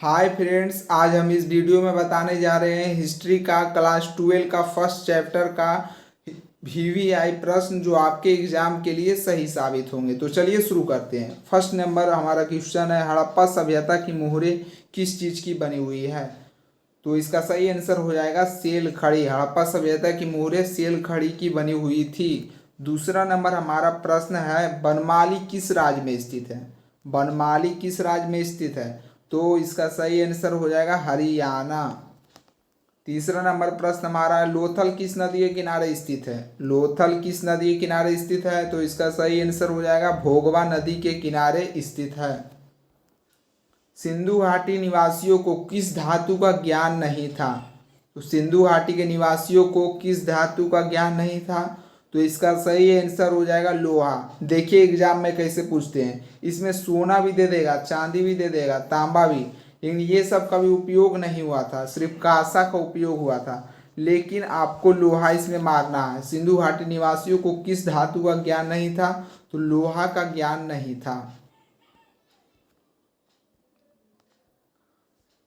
Hi friends, आज हम इस वीडियो में बताने जा रहे हैं हिस्ट्री का क्लास 12 का फर्स्ट चैप्टर का वीवीआई प्रश्न जो आपके एग्जाम के लिए सही साबित होंगे। तो चलिए शुरू करते हैं। फर्स्ट नंबर हमारा क्वेश्चन है, हड़प्पा सभ्यता की मोहरें किस चीज़ की बनी हुई है? तो इसका सही आंसर हो जाएगा सेल खड़ी। हड़प्पा सभ्यता की मोहरें सेल खड़ी की बनी हुई थी। दूसरा नंबर हमारा प्रश्न है, बनमाली किस राज्य में स्थित है? बनमाली किस राज्य में स्थित है? तो इसका सही आंसर हो जाएगा हरियाणा। तीसरा नंबर प्रश्न हमारा है, लोथल किस नदी के किनारे स्थित है? लोथल किस नदी के किनारे स्थित है? तो इसका सही आंसर हो जाएगा भोगवा नदी के किनारे स्थित है। सिंधु घाटी निवासियों को किस धातु का ज्ञान नहीं था? तो सिंधु घाटी के निवासियों को किस धातु का ज्ञान नहीं था? तो इसका सही आंसर हो जाएगा लोहा। देखिए एग्जाम में कैसे पूछते हैं, इसमें सोना भी दे देगा, चांदी भी दे देगा, तांबा भी, लेकिन ये सब का भी उपयोग नहीं हुआ था, सिर्फ कांसा का उपयोग हुआ था। लेकिन आपको लोहा इसमें मारना है। सिंधु घाटी निवासियों को किस धातु का ज्ञान नहीं था? तो लोहा का ज्ञान नहीं था।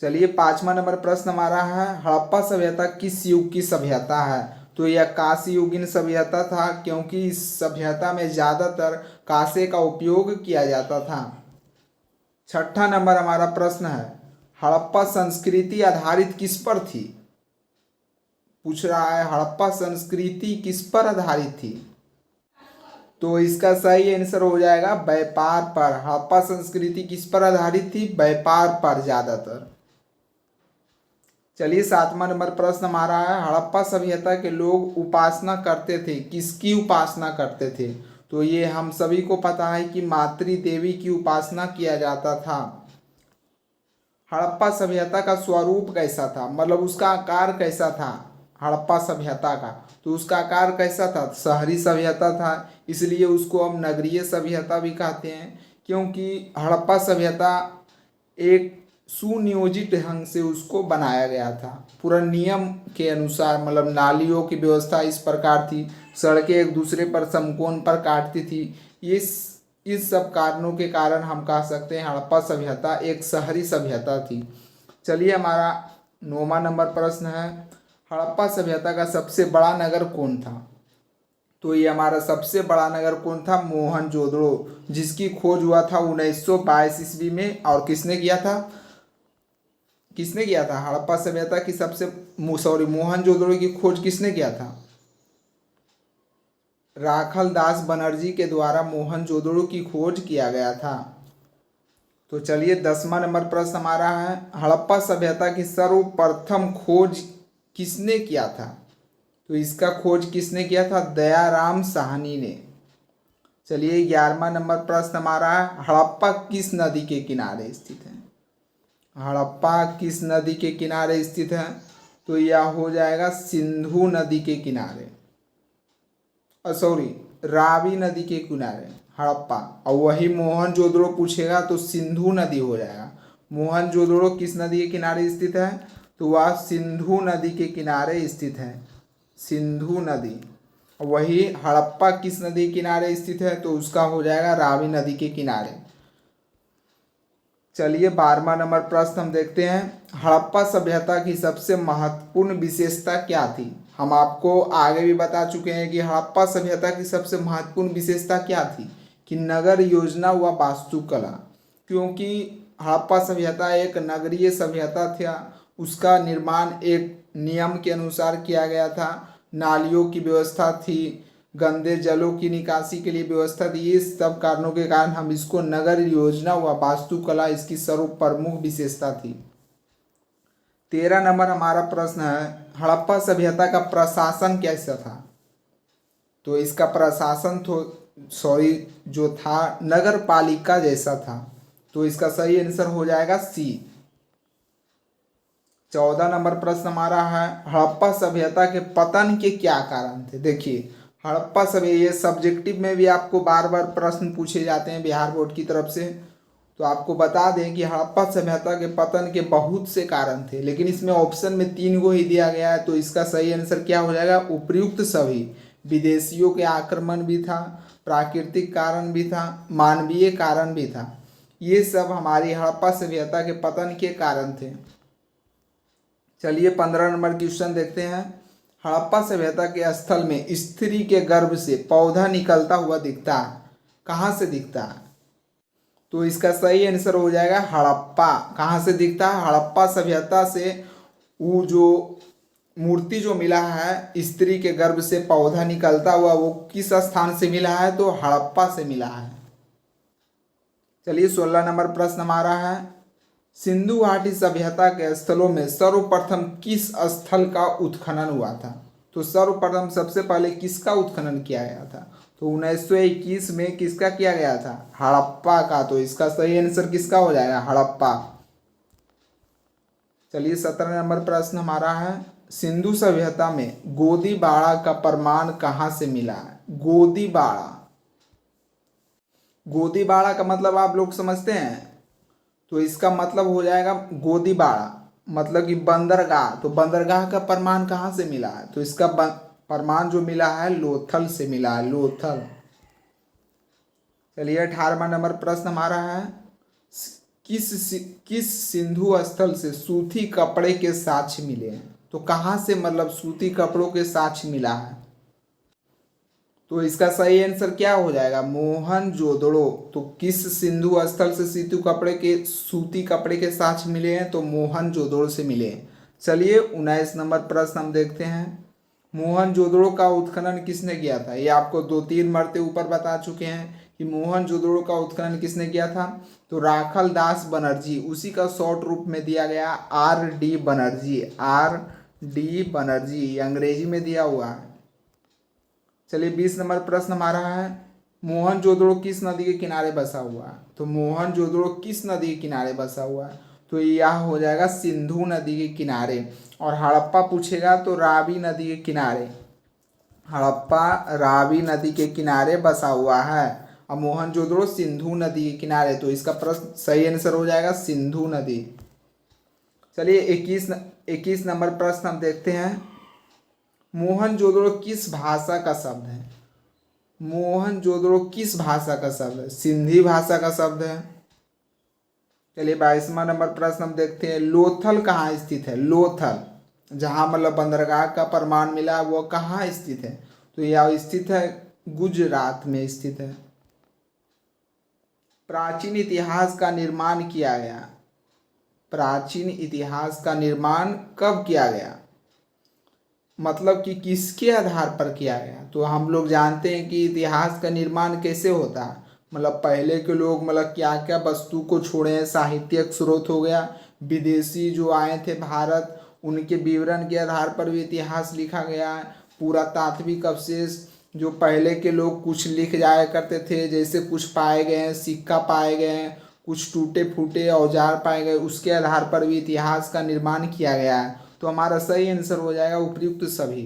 चलिए पांचवा नंबर प्रश्न हमारा है, हड़प्पा सभ्यता किस युग की सभ्यता है? तो यह कांस्य युगीन सभ्यता था, क्योंकि इस सभ्यता में ज्यादातर कांसे का उपयोग किया जाता था। छठा नंबर हमारा प्रश्न है, हड़प्पा संस्कृति आधारित किस पर थी? पूछ रहा है हड़प्पा संस्कृति किस पर आधारित थी? तो इसका सही आंसर हो जाएगा व्यापार पर। हड़प्पा संस्कृति किस पर आधारित थी? व्यापार पर ज्यादातर। चलिए सातवां नंबर प्रश्न हमारा है, हड़प्पा सभ्यता के लोग उपासना करते थे, किसकी उपासना करते थे? तो ये हम सभी को पता है कि मातृ देवी की उपासना किया जाता था। हड़प्पा सभ्यता का स्वरूप कैसा था, मतलब उसका आकार कैसा था? हड़प्पा सभ्यता का तो उसका आकार कैसा था? शहरी सभ्यता था, इसलिए उसको हम नगरीय सभ्यता भी कहते हैं, क्योंकि हड़प्पा सभ्यता एक सुनियोजित ढंग से उसको बनाया गया था, पूरा नियम के अनुसार। मतलब नालियों की व्यवस्था इस प्रकार थी, सड़कें एक दूसरे पर समकोण पर काटती थी। इस सब कारणों के कारण हम कह सकते हैं हड़प्पा सभ्यता एक शहरी सभ्यता थी। चलिए हमारा नौवां नंबर प्रश्न है, हड़प्पा सभ्यता का सबसे बड़ा नगर कौन था? तो ये हमारा सबसे बड़ा नगर कौन था? मोहनजोदड़ो, जिसकी खोज हुआ था 1922 ईस्वी में। और किसने किया था? हड़प्पा सभ्यता की मोहनजोदड़ो की खोज किसने किया था? राखल दास बनर्जी के द्वारा मोहनजोदड़ो की खोज किया गया था। तो चलिए 10वां नंबर प्रश्न हमारा है, हड़प्पा सभ्यता की सर्वप्रथम खोज किसने किया था? तो इसका खोज किसने किया था? दयाराम साहनी ने। चलिए 11वां नंबर प्रश्न हमारा है, हड़प्पा किस नदी के किनारे स्थित है? हड़प्पा किस नदी के किनारे स्थित है? तो यह हो जाएगा सिंधु नदी के किनारे, रावी नदी के किनारे हड़प्पा। और वही मोहनजोदड़ो पूछेगा तो सिंधु नदी हो जाएगा। मोहनजोदड़ो किस नदी के किनारे स्थित है? तो वह सिंधु नदी के किनारे स्थित है, सिंधु नदी। वही हड़प्पा किस नदी के किनारे स्थित है? तो उसका हो जाएगा रावी नदी के किनारे। चलिए 12वां नंबर प्रश्न हम देखते हैं, हड़प्पा सभ्यता की सबसे महत्वपूर्ण विशेषता क्या थी? हम आपको आगे भी बता चुके हैं कि हड़प्पा सभ्यता की सबसे महत्वपूर्ण विशेषता क्या थी, कि नगर योजना व वास्तुकला। क्योंकि हड़प्पा सभ्यता एक नगरीय सभ्यता था, उसका निर्माण एक नियम के अनुसार किया गया था, नालियों की व्यवस्था थी, गंदे जलों की निकासी के लिए व्यवस्था थी। ये सब कारणों के कारण हम इसको नगर योजना व वास्तुकला इसकी सर्व प्रमुख विशेषता थी। 13 नंबर हमारा प्रश्न है, हड़प्पा सभ्यता का प्रशासन कैसा था? तो इसका प्रशासन जो था नगर पालिका जैसा था। तो इसका सही आंसर हो जाएगा सी। 14 नंबर प्रश्न हमारा है, हड़प्पा सभ्यता के पतन के क्या कारण थे? देखिए हड़प्पा सभ्यता, ये सब्जेक्टिव में भी आपको बार बार प्रश्न पूछे जाते हैं बिहार बोर्ड की तरफ से। तो आपको बता दें कि हड़प्पा सभ्यता के पतन के बहुत से कारण थे, लेकिन इसमें ऑप्शन में 3 को ही दिया गया है। तो इसका सही आंसर क्या हो जाएगा? उपर्युक्त सभी। विदेशियों के आक्रमण भी था, प्राकृतिक कारण भी था, मानवीय कारण भी था। ये सब हमारी हड़प्पा सभ्यता के पतन के कारण थे। चलिए 15 नंबर क्वेश्चन देखते हैं। हड़प्पा सभ्यता के स्थल में स्त्री के गर्भ से पौधा निकलता हुआ दिखता है, कहाँ से दिखता है? तो इसका सही आंसर हो जाएगा हड़प्पा। कहाँ से दिखता है? हड़प्पा सभ्यता से वो जो मूर्ति जो मिला है स्त्री के गर्भ से पौधा निकलता हुआ, वो किस स्थान से मिला है? तो हड़प्पा से मिला है। चलिए 16 नंबर प्रश्न हमारा है, सिंधु घाटी सभ्यता के स्थलों में सर्वप्रथम किस स्थल का उत्खनन हुआ था? तो सर्वप्रथम सबसे पहले किसका उत्खनन किया गया था? तो 1921 में किसका किया गया था? हड़प्पा का। तो इसका सही आंसर किसका हो जाएगा? हड़प्पा। चलिए 17 नंबर प्रश्न हमारा है, सिंधु सभ्यता में गोदीबाड़ा का प्रमाण कहाँ से मिला है? गोदीबाड़ा, गोदीबाड़ा का मतलब आप लोग समझते हैं? तो इसका मतलब हो जाएगा गोदीबाड़ा मतलब कि बंदरगाह। तो बंदरगाह का प्रमाण कहाँ से मिला है? तो इसका प्रमाण जो मिला है लोथल से मिला है, लोथल। चलिए 18वां नंबर प्रश्न हमारा है, किस सिंधु स्थल से सूती कपड़े के साक्ष्य मिले हैं? तो कहाँ से मतलब सूती कपड़ों के साक्ष्य मिला है? तो इसका सही आंसर क्या हो जाएगा? मोहनजोदड़ो। तो किस सिंधु स्थल से सूती कपड़े के साक्ष्य मिले हैं? तो मोहनजोदड़ो से मिले हैं। चलिए 19 नंबर प्रश्न हम देखते हैं, मोहनजोदड़ो का उत्खनन किसने किया था? ये आपको 2-3 मरते ऊपर बता चुके हैं कि मोहनजोदड़ो का उत्खनन किसने किया था। तो राखल दास बनर्जी, उसी का शॉर्ट रूप में दिया गया RD बनर्जी, RD बनर्जी अंग्रेजी में दिया हुआ है। चलिए 20 नंबर प्रश्न हमारा है, मोहनजोदड़ो किस नदी के किनारे बसा हुआ है? तो मोहनजोदड़ो किस नदी के किनारे बसा हुआ है? तो यह हो जाएगा सिंधु नदी के किनारे। और हड़प्पा पूछेगा तो रावी नदी के किनारे, हड़प्पा रावी नदी के किनारे बसा हुआ है और मोहनजोदड़ो सिंधु नदी के किनारे। तो इसका प्रश्न सही आंसर हो जाएगा सिंधु नदी। चलिए 21 नंबर प्रश्न हम देखते हैं, मोहनजोदड़ो किस भाषा का शब्द है? मोहनजोदड़ो किस भाषा का शब्द है? सिंधी भाषा का शब्द है। चलिए 22वां नंबर प्रश्न हम देखते हैं, लोथल कहाँ स्थित है? लोथल, जहाँ मतलब बंदरगाह का प्रमाण मिला वो कहाँ स्थित है? तो यह स्थित है गुजरात में स्थित है। प्राचीन इतिहास का निर्माण किया गया, प्राचीन इतिहास का निर्माण कब किया गया? मतलब कि किसके आधार पर किया गया? तो हम लोग जानते हैं कि इतिहास का निर्माण कैसे होता है, मतलब पहले के लोग मतलब क्या क्या वस्तु को छोड़े हैं, साहित्यिक स्रोत हो गया, विदेशी जो आए थे भारत उनके विवरण के आधार पर भी इतिहास लिखा गया है, पुरातात्विक अवशेष जो पहले के लोग कुछ लिख जाया करते थे, जैसे कुछ पाए गए हैं, सिक्का पाए गए हैं, कुछ टूटे फूटे औजार पाए गए, उसके आधार पर भी इतिहास का निर्माण किया गया है। तो हमारा सही आंसर हो जाएगा उपयुक्त सभी।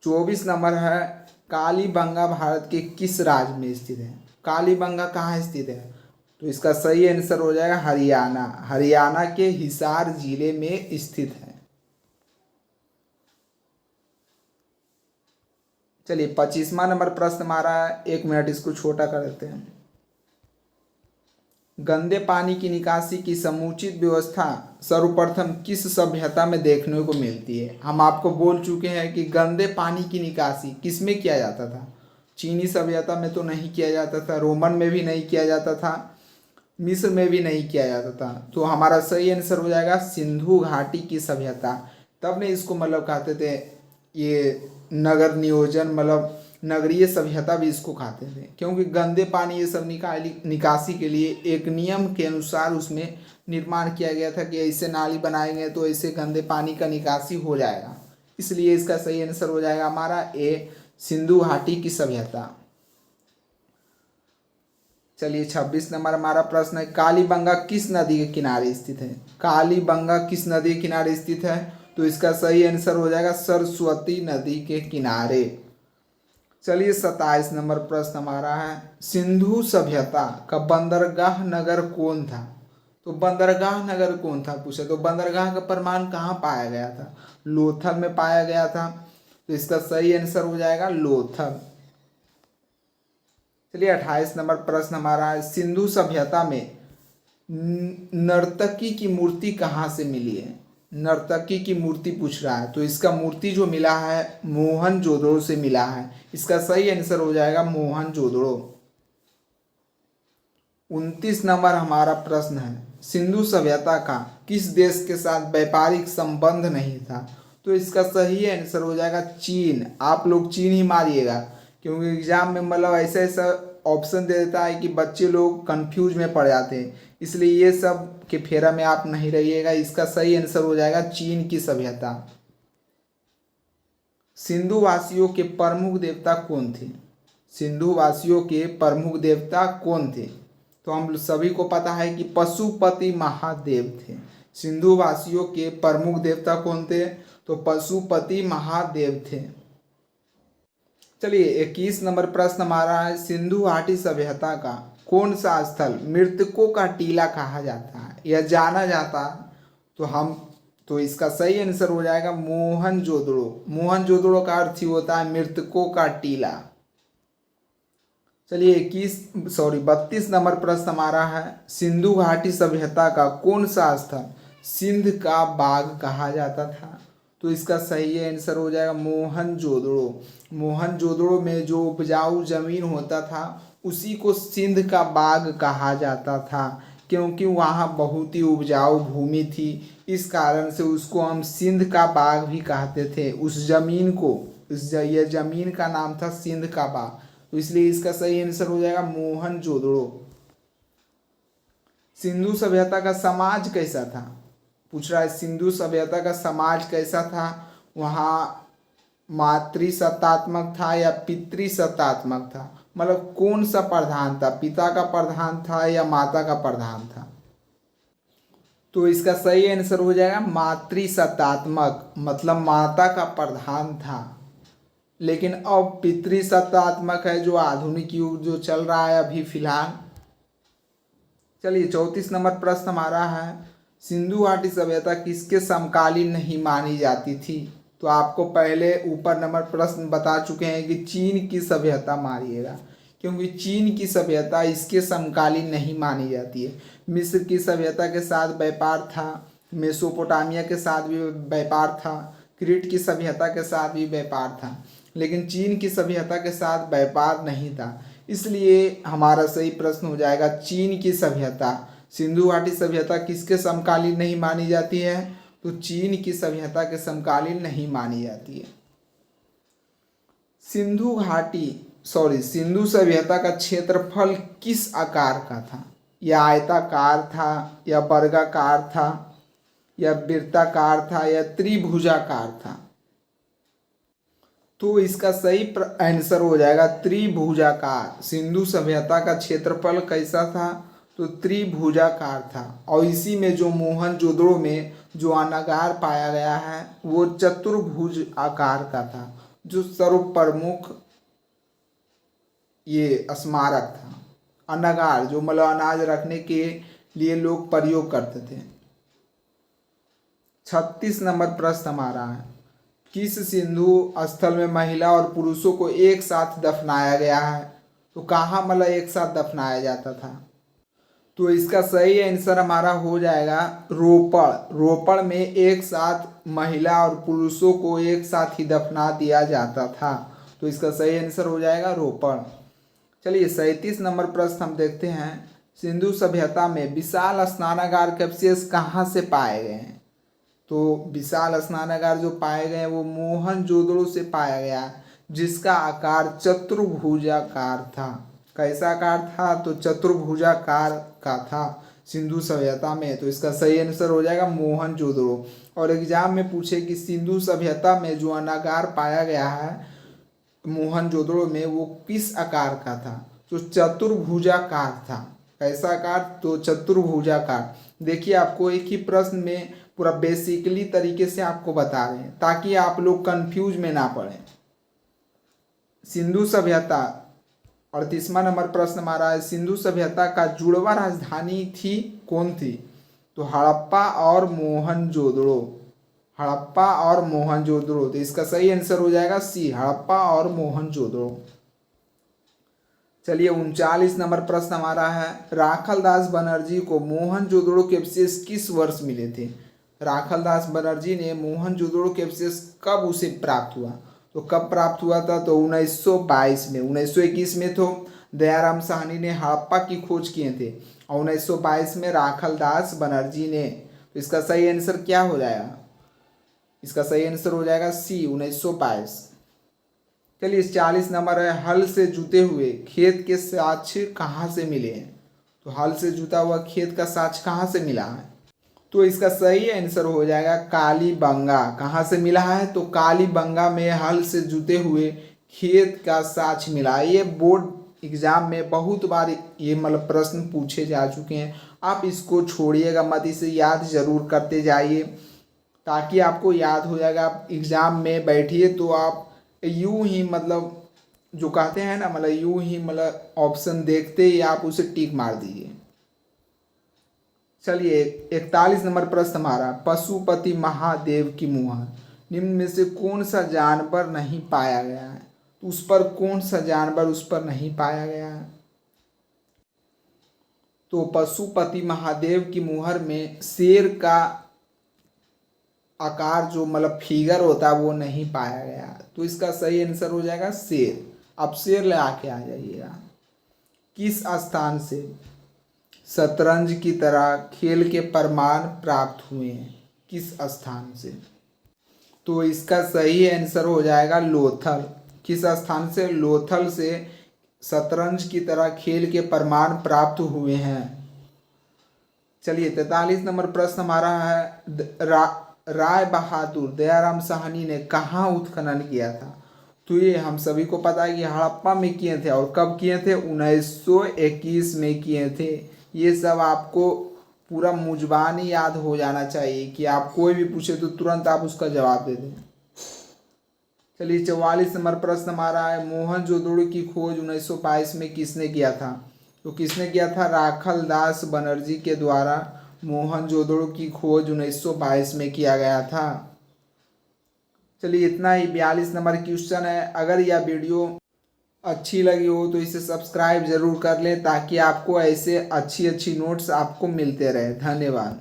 24 नंबर है, कालीबंगा भारत के किस राज्य में स्थित है? कालीबंगा कहाँ स्थित है? तो इसका सही आंसर हो जाएगा हरियाणा, हरियाणा के हिसार जिले में स्थित है। चलिए 25वां नंबर प्रश्न हमारा, 1 मिनट इसको छोटा कर देते हैं, गंदे पानी की निकासी की समुचित व्यवस्था सर्वप्रथम किस सभ्यता में देखने को मिलती है? हम आपको बोल चुके हैं कि गंदे पानी की निकासी किस में किया जाता था? चीनी सभ्यता में तो नहीं किया जाता था, रोमन में भी नहीं किया जाता था, मिस्र में भी नहीं किया जाता था। तो हमारा सही आंसर हो जाएगा सिंधु घाटी की सभ्यता। तब ने इसको मतलब कहते थे ये नगर नियोजन, मतलब नगरीय सभ्यता भी इसको कहते थे, क्योंकि गंदे पानी ये सब निकासी के लिए एक नियम के अनुसार उसमें निर्माण किया गया था कि ऐसे नाली बनाएंगे तो ऐसे गंदे पानी का निकासी हो जाएगा। इसलिए इसका सही आंसर हो जाएगा हमारा ए, सिंधु घाटी की सभ्यता। चलिए 26 नंबर हमारा प्रश्न है, कालीबंगा किस नदी के किनारे स्थित है? कालीबंगा किस नदी के किनारे स्थित है? तो इसका सही आंसर हो जाएगा सरस्वती नदी के किनारे। चलिए 27 नंबर प्रश्न हमारा है, सिंधु सभ्यता का बंदरगाह नगर कौन था? तो बंदरगाह नगर कौन था पूछे, तो बंदरगाह का प्रमाण कहाँ पाया गया था? लोथल में पाया गया था। तो इसका सही आंसर हो जाएगा लोथल। चलिए 28 नंबर प्रश्न हमारा है, सिंधु सभ्यता में नर्तकी की मूर्ति कहाँ से मिली है। नर्तकी की मूर्ति पूछ रहा है, तो इसका मूर्ति जो मिला है मोहनजोदड़ो से मिला है। इसका सही आंसर हो जाएगा मोहनजोदड़ो। 29 नंबर हमारा प्रश्न है, सिंधु सभ्यता का किस देश के साथ व्यापारिक संबंध नहीं था। तो इसका सही आंसर हो जाएगा चीन। आप लोग चीन ही मारिएगा, क्योंकि एग्जाम में मतलब ऐसा ऐसा ऑप्शन दे देता है कि बच्चे लोग कंफ्यूज में पड़ जाते हैं, इसलिए ये सब के फेरा में आप नहीं रहिएगा। इसका सही आंसर हो जाएगा चीन की सभ्यता। सिंधु वासियों के प्रमुख देवता कौन थे। सिंधु वासियों के प्रमुख देवता कौन थे। तो हम सभी को पता है कि पशुपति महादेव थे। सिंधु वासियों के प्रमुख देवता कौन थे, तो पशुपति महादेव थे। चलिए 21 नंबर प्रश्न हमारा है, सिंधु घाटी सभ्यता का कौन सा स्थल मृतकों का टीला कहा जाता है या जाना जाता है। तो इसका सही आंसर हो जाएगा मोहनजोदड़ो। मोहनजोदड़ो का अर्थ ही होता है मृतकों का टीला। चलिए 32 नंबर प्रश्न हमारा है, सिंधु घाटी सभ्यता का कौन सा स्थल सिंध का बाग कहा जाता था। तो इसका सही आंसर हो जाएगा मोहनजोदड़ो। मोहनजोदड़ो में जो उपजाऊ जमीन होता था उसी को सिंध का बाग कहा जाता था, क्योंकि वहाँ बहुत ही उपजाऊ भूमि थी। इस कारण से उसको हम सिंध का बाग भी कहते थे। उस जमीन को यह जमीन का नाम था सिंध का बाग, तो इसलिए इसका सही आंसर हो जाएगा मोहनजोदड़ो। सिंधु सभ्यता का समाज कैसा था पूछ रहा है, सिंधु सभ्यता का समाज कैसा था। वहाँ मातृसत्तात्मक था या पितृसत्तात्मक था, मतलब कौन सा प्रधान था, पिता का प्रधान था या माता का प्रधान था। तो इसका सही आंसर हो जाएगा मातृसत्तात्मक, मतलब माता का प्रधान था। लेकिन अब पितृसत्तात्मक है जो आधुनिक युग जो चल रहा है अभी फिलहाल। चलिए 34 नंबर प्रश्न हमारा है, सिंधु घाटी सभ्यता किसके समकालीन नहीं मानी जाती थी। तो आपको पहले ऊपर नंबर प्रश्न बता चुके हैं कि चीन की सभ्यता मारिएगा, क्योंकि चीन की सभ्यता इसके समकालीन नहीं मानी जाती है। मिस्र की सभ्यता के साथ व्यापार था, मेसोपोटामिया के साथ भी व्यापार था, क्रीट की सभ्यता के साथ भी व्यापार था, लेकिन चीन की सभ्यता के साथ व्यापार नहीं था। इसलिए हमारा सही प्रश्न हो जाएगा चीन की सभ्यता। सिंधु घाटी सभ्यता किसके समकालीन नहीं मानी जाती है, तो चीन की सभ्यता के समकालीन नहीं मानी जाती है। सिंधु सभ्यता का क्षेत्रफल किस आकार का था, या आयताकार था या वर्गाकार था या वृत्ताकार था या त्रिभुजाकार था। तो इसका सही आंसर हो जाएगा त्रिभुजाकार। सिंधु सभ्यता का क्षेत्रफल कैसा था, तो त्रिभुजाकार था। और इसी में जो मोहनजोदड़ो में जो अनागार पाया गया है वो चतुर्भुज आकार का था, जो सर्वप्रमुख ये स्मारक था। अनागार जो मतलब अनाज रखने के लिए लोग प्रयोग करते थे। 36 नंबर प्रश्न हमारा है, किस सिंधु स्थल में महिला और पुरुषों को एक साथ दफनाया गया है। तो कहाँ मतलब एक साथ दफनाया जाता था। तो इसका सही आंसर हमारा हो जाएगा रोपड़। रोपड़ में एक साथ महिला और पुरुषों को एक साथ ही दफना दिया जाता था। तो इसका सही आंसर हो जाएगा रोपड़। चलिए 37 नंबर प्रश्न हम देखते हैं, सिंधु सभ्यता में विशाल स्नानागार के अवशेष कहाँ से पाए गए हैं। तो विशाल स्नानागार जो पाए गए हैं वो मोहनजोदड़ो से पाया गया, जिसका आकार चतुर्भुजाकार था। कैसा आकार था, तो चतुर्भुजाकार का था सिंधु सभ्यता में। तो इसका सही आंसर हो जाएगा मोहनजोदड़ो। और एग्जाम में पूछे कि सिंधु सभ्यता में जो अनागार पाया गया है मोहनजोदड़ो में वो किस आकार का था, तो चतुर्भुजाकार था। कैसा आकार, तो चतुर्भुजाकार। देखिए आपको एक ही प्रश्न में पूरा बेसिकली तरीके से आपको बता रहे हैं ताकि आप लोग कंफ्यूज में ना पड़े। सिंधु सभ्यता 38वां नंबर प्रश्न हमारा है, सिंधु सभ्यता का जुड़वा राजधानी थी कौन थी। तो हड़प्पा और मोहनजोदड़ो। हड़प्पा और मोहनजोदड़ो। तो इसका सही आंसर हो जाएगा सी, हड़प्पा और मोहनजोदड़ो। चलिए 39 नंबर प्रश्न हमारा है, राखलदास बनर्जी को मोहनजोदड़ो के अवशेष किस वर्ष मिले थे? राखलदास बनर्जी ने मोहनजोदड़ो के अवशेष कब उसे प्राप्त हुआ? तो कब प्राप्त हुआ था? तो 1922 में। 1921 में तो दयाराम साहनी ने हड़प्पा की खोज किए थे और 1922 में राखलदास बनर्जी ने। तो इसका सही आंसर क्या हो जाएगा? इसका सही आंसर हो जाएगा सी, 1922। चलिए 40 नंबर है, हल से जुते हुए खेत के साक्ष्य कहाँ से मिले हैं? तो हल से जुता हुआ खेत का साक्ष्य कहाँ से मिला है? तो इसका सही आंसर हो जाएगा कालीबंगा। कहाँ से मिला है? तो कालीबंगा में हल से जुते हुए खेत का साक्ष्य मिला है। ये बोर्ड एग्जाम में बहुत बार ये मतलब प्रश्न पूछे जा चुके हैं। आप इसको छोड़िएगा मत, इसे याद जरूर करते जाइए ताकि आपको याद हो जाएगा। आप एग्जाम में बैठिए तो आप यूं ही मतलब जो कहते हैं ना, मतलब यूं ही मतलब ऑप्शन देखते ही आप उसे टिक मार दीजिए। चलिए 41 नंबर प्रश्न हमारा, पशुपति महादेव की मुहर निम्न में से कौन सा जानवर नहीं पाया गया है? तो उस पर कौन सा जानवर उस पर नहीं पाया गया है? तो पशुपति महादेव की मुहर में शेर का आकार जो मतलब फिगर होता है वो नहीं पाया गया। तो इसका सही आंसर हो जाएगा शेर। अब शेर ले आके आ जाइएगा। किस स्थान से शतरंज की तरह खेल के प्रमाण प्राप्त हुए हैं? किस स्थान से? तो इसका सही आंसर हो जाएगा लोथल। किस स्थान से? लोथल से शतरंज की तरह खेल के प्रमाण प्राप्त हुए हैं। चलिए 43 नंबर प्रश्न हमारा है, राय बहादुर दयाराम साहनी ने कहाँ उत्खनन किया था? तो ये हम सभी को पता है कि हड़प्पा में किए थे। और कब किए थे? 1921 में किए थे। ये सब आपको पूरा मुजबानी याद हो जाना चाहिए कि आप कोई भी पूछे तो तुरंत आप उसका जवाब दे दें। चलिए 44 नंबर प्रश्न हमारा है, मोहनजोदड़ो की खोज 1922 में किसने किया था? तो किसने किया था? राखलदास बनर्जी के द्वारा मोहनजोदड़ो की खोज 1922 में किया गया था। चलिए इतना ही 42 नंबर क्वेश्चन है। अगर यह वीडियो अच्छी लगी हो तो इसे सब्सक्राइब जरूर कर लें ताकि आपको ऐसे अच्छी अच्छी नोट्स आपको मिलते रहे। धन्यवाद।